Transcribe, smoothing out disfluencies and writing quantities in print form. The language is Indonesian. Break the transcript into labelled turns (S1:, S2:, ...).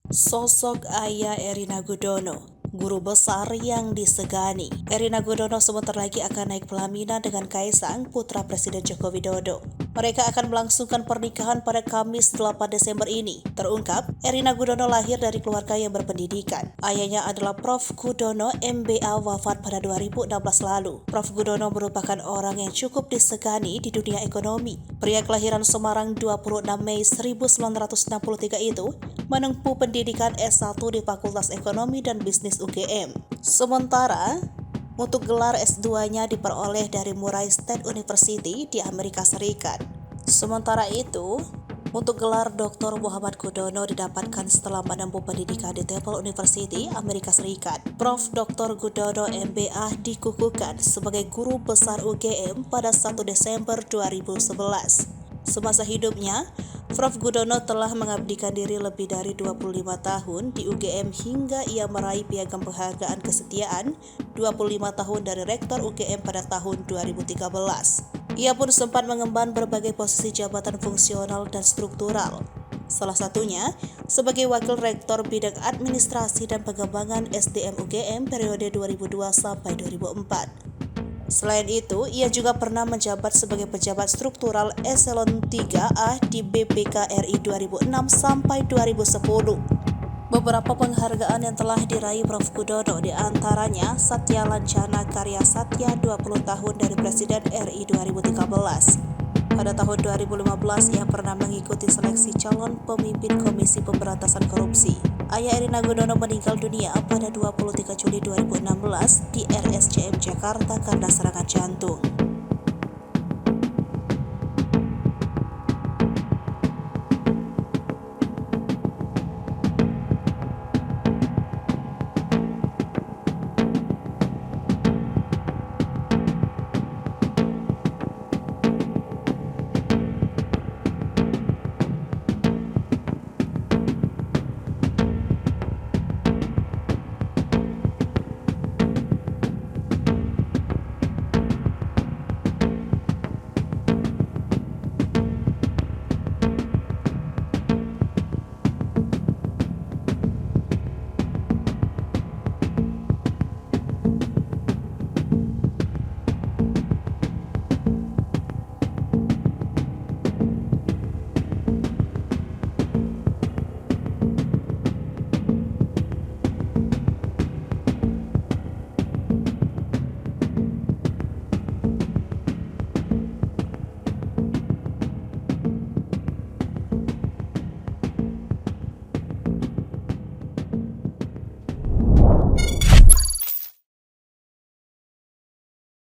S1: Sosok ayah Erina Gudono, guru besar yang disegani. Erina Gudono sebentar lagi akan naik pelaminan dengan Kaisang, putra Presiden Joko Widodo. Mereka akan melangsungkan pernikahan pada Kamis 8 Desember ini. Terungkap, Erina Gudono lahir dari keluarga yang berpendidikan. Ayahnya adalah Prof. Gudono MBA wafat pada 2016 lalu. Prof. Gudono merupakan orang yang cukup disegani di dunia ekonomi. Pria kelahiran Semarang 26 Mei 1963 itu menempuh pendidikan S1 di Fakultas Ekonomi dan Bisnis UGM. Sementara, untuk gelar S2-nya diperoleh dari Murray State University di Amerika Serikat. Sementara itu, untuk gelar Dr. Muhammad Gudono didapatkan setelah menempuh pendidikan di Temple University, Amerika Serikat. Prof. Dr. Gudono MBA dikukuhkan sebagai guru besar UGM pada 1 Desember 2011. Semasa hidupnya, Prof. Gudono telah mengabdikan diri lebih dari 25 tahun di UGM hingga ia meraih piagam penghargaan kesetiaan 25 tahun dari Rektor UGM pada tahun 2013. Ia pun sempat mengemban berbagai posisi jabatan fungsional dan struktural. Salah satunya sebagai Wakil Rektor Bidang Administrasi dan Pengembangan SDM UGM periode 2002 sampai 2004. Selain itu, ia juga pernah menjabat sebagai pejabat struktural Eselon 3A di BPK RI 2006 sampai 2010. Beberapa penghargaan yang telah diraih Prof. Gudono diantaranya Satya Lancana Karya Satya 20 tahun dari Presiden RI 2013. Pada tahun 2015, ia pernah mengikuti seleksi calon pemimpin Komisi Pemberantasan Korupsi. Ayah Erina Gudono meninggal dunia pada 23 Juli 2016 di RSCM Jakarta karena serangan jantung.